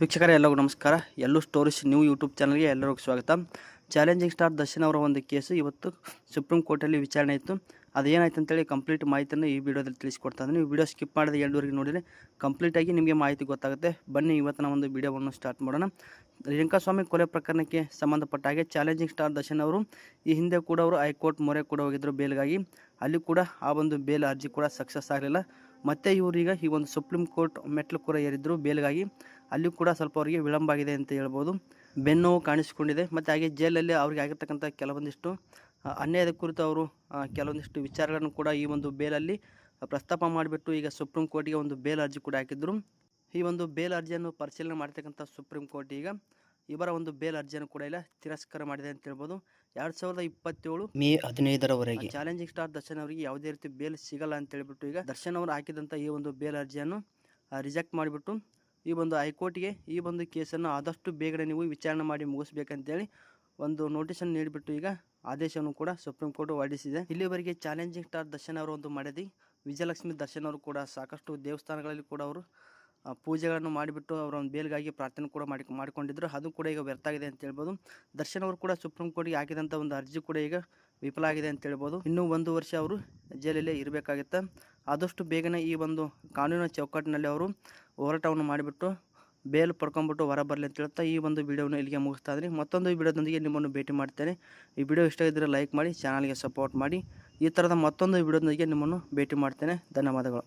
ವೀಕ್ಷಕರೇ ಎಲ್ಲರಿಗೂ ನಮಸ್ಕಾರ. ಎಲ್ಲೂ ಸ್ಟೋರೀಸ್ ನ್ಯೂ ಯೂಟ್ಯೂಬ್ ಚಾನಲ್ಗೆ ಎಲ್ಲರಿಗೂ ಸ್ವಾಗತ. ಚಾಲೆಂಜಿಂಗ್ ಸ್ಟಾರ್ ದರ್ಶನ್ ಅವರ ಒಂದು ಕೇಸು ಇವತ್ತು ಸುಪ್ರೀಂ ಕೋರ್ಟಲ್ಲಿ ವಿಚಾರಣೆ ಇತ್ತು. ಅದೇನಾಯ್ತು ಅಂತೇಳಿ ಕಂಪ್ಲೀಟ್ ಮಾಹಿತಿಯನ್ನು ಈ ವಿಡಿಯೋದಲ್ಲಿ ತಿಳಿಸ್ಕೊಡ್ತಾ ಇದ್ದೀನಿ. ನೀವು ವಿಡಿಯೋ ಸ್ಕಿಪ್ ಮಾಡಿದ ಎಂಡ್ವರೆಗೆ ನೋಡಿದರೆ ಕಂಪ್ಲೀಟಾಗಿ ನಿಮಗೆ ಮಾಹಿತಿ ಗೊತ್ತಾಗುತ್ತೆ. ಬನ್ನಿ ಇವತ್ತಿನ ಒಂದು ವಿಡಿಯೋವನ್ನು ಸ್ಟಾರ್ಟ್ ಮಾಡೋಣ. ರೇಣುಕಾಸ್ವಾಮಿ ಕೊಲೆ ಪ್ರಕರಣಕ್ಕೆ ಸಂಬಂಧಪಟ್ಟ ಹಾಗೆ ಚಾಲೆಂಜಿಂಗ್ ಸ್ಟಾರ್ ದರ್ಶನ್ ಅವರು ಈ ಹಿಂದೆ ಕೂಡ ಅವರು ಹೈಕೋರ್ಟ್ ಮೊರೆ ಕೂಡ ಹೋಗಿದ್ದರು ಬೇಲ್ಗಾಗಿ. ಅಲ್ಲಿ ಕೂಡ ಆ ಒಂದು ಬೇಲ್ ಅರ್ಜಿ ಕೂಡ ಸಕ್ಸಸ್ ಆಗಲಿಲ್ಲ. ಮತ್ತು ಇವರೀಗ ಈ ಒಂದು ಸುಪ್ರೀಂ ಕೋರ್ಟ್ ಮೆಟ್ಲು ಕೂಡ ಏರಿದ್ರು ಬೇಲ್ಗಾಗಿ. ಅಲ್ಲಿ ಕೂಡ ಸ್ವಲ್ಪ ಅವರಿಗೆ ವಿಳಂಬ ಆಗಿದೆ ಅಂತ ಹೇಳ್ಬೋದು. ಬೆನ್ನೋವು ಕಾಣಿಸಿಕೊಂಡಿದೆ. ಮತ್ತು ಹಾಗೆ ಜೈಲಲ್ಲಿ ಅವ್ರಿಗೆ ಆಗಿರ್ತಕ್ಕಂಥ ಕೆಲವೊಂದಿಷ್ಟು ಅನ್ಯಾಯದ ಕುರಿತು ಅವರು ಕೆಲವೊಂದಿಷ್ಟು ವಿಚಾರಗಳನ್ನು ಕೂಡ ಈ ಒಂದು ಬೇಲಲ್ಲಿ ಪ್ರಸ್ತಾಪ ಮಾಡಿಬಿಟ್ಟು ಈಗ ಸುಪ್ರೀಂ ಕೋರ್ಟಿಗೆ ಒಂದು ಬೇಲ್ ಅರ್ಜಿ ಕೂಡ ಹಾಕಿದ್ರು. ಈ ಒಂದು ಬೇಲ್ ಅರ್ಜಿಯನ್ನು ಪರಿಶೀಲನೆ ಮಾಡ್ತಕ್ಕಂಥ ಸುಪ್ರೀಂ ಕೋರ್ಟ್ ಈಗ ಇವರ ಒಂದು ಬೇಲ್ ಅರ್ಜಿಯನ್ನು ಕೂಡ ಇಲ್ಲ ತಿರಸ್ಕಾರ ಮಾಡಿದೆ ಅಂತ ಹೇಳ್ಬೋದು. 2027 ಮೇ 15ರವರೆಗೆ ಚಾಲೆಂಜಿಂಗ್ ಸ್ಟಾರ್ ದರ್ಶನ್ ಅವರಿಗೆ ಯಾವುದೇ ರೀತಿ ಬೇಲ್ ಸಿಗಲ್ಲ ಅಂತ ಹೇಳ್ಬಿಟ್ಟು ಈಗ ದರ್ಶನ್ ಅವರು ಹಾಕಿದಂಥ ಈ ಒಂದು ಬೇಲ್ ಅರ್ಜಿಯನ್ನು ರಿಜೆಕ್ಟ್ ಮಾಡಿಬಿಟ್ಟು ಈ ಒಂದು ಹೈಕೋರ್ಟ್ಗೆ ಈ ಒಂದು ಕೇಸನ್ನು ಆದಷ್ಟು ಬೇಗನೆ ನೀವು ವಿಚಾರಣೆ ಮಾಡಿ ಮುಗಿಸ್ಬೇಕಂತೇಳಿ ಒಂದು ನೋಟಿಸನ್ನು ನೀಡಿಬಿಟ್ಟು ಈಗ ಆದೇಶವನ್ನು ಕೂಡ ಸುಪ್ರೀಂ ಕೋರ್ಟ್ ಹೊರಡಿಸಿದೆ. ಇಲ್ಲಿವರೆಗೆ ಚಾಲೆಂಜಿಂಗ್ ಸ್ಟಾರ್ ದರ್ಶನ್ ಅವರ ಒಂದು ಮಡದಿ ವಿಜಯಲಕ್ಷ್ಮಿ ದರ್ಶನ್ ಅವರು ಕೂಡ ಸಾಕಷ್ಟು ದೇವಸ್ಥಾನಗಳಲ್ಲಿ ಕೂಡ ಅವರು ಪೂಜೆಗಳನ್ನು ಮಾಡಿಬಿಟ್ಟು ಅವರ ಒಂದು ಬೇಲ್ಗಾಗಿ ಪ್ರಾರ್ಥನೆ ಕೂಡ ಮಾಡಿಕೊಂಡಿದ್ದರು. ಅದು ಕೂಡ ಈಗ ವ್ಯರ್ಥ ಆಗಿದೆ ಅಂತ ಹೇಳ್ಬೋದು. ದರ್ಶನ್ ಅವರು ಕೂಡ ಸುಪ್ರೀಂ ಕೋರ್ಟ್ಗೆ ಹಾಕಿದಂಥ ಒಂದು ಅರ್ಜಿ ಕೂಡ ಈಗ ವಿಫಲ ಆಗಿದೆ ಅಂತ ಹೇಳ್ಬೋದು. ಇನ್ನೂ 1 ವರ್ಷ ಅವರು ಜೈಲಲ್ಲೇ ಇರಬೇಕಾಗಿತ್ತು. ಆದಷ್ಟು ಬೇಗನೆ ಈ ಒಂದು ಕಾನೂನಿನ ಚೌಕಟ್ಟಿನಲ್ಲಿ ಅವರು ಹೋರಾಟವನ್ನು ಮಾಡಿಬಿಟ್ಟು ಬೇಲ್ ಪಡ್ಕೊಂಡ್ಬಿಟ್ಟು ಹೊರ ಬರಲಿ ಅಂತ ಹೇಳ್ತಾ ಈ ಒಂದು ವಿಡಿಯೋವನ್ನು ಇಲ್ಲಿಗೆ ಮುಗಿಸ್ತಾ ಇದ್ದೀನಿ. ಮತ್ತೊಂದು ವಿಡಿಯೋದೊಂದಿಗೆ ನಿಮ್ಮನ್ನು ಭೇಟಿ ಮಾಡ್ತೇನೆ. ಈ ವಿಡಿಯೋ ಇಷ್ಟ ಇದ್ದರೆ ಲೈಕ್ ಮಾಡಿ, ಚಾನಲ್ಗೆ ಸಪೋರ್ಟ್ ಮಾಡಿ. ಈ ಥರದ ಮತ್ತೊಂದು ವಿಡಿಯೋದೊಂದಿಗೆ ನಿಮ್ಮನ್ನು ಭೇಟಿ ಮಾಡ್ತೇನೆ. ಧನ್ಯವಾದಗಳು.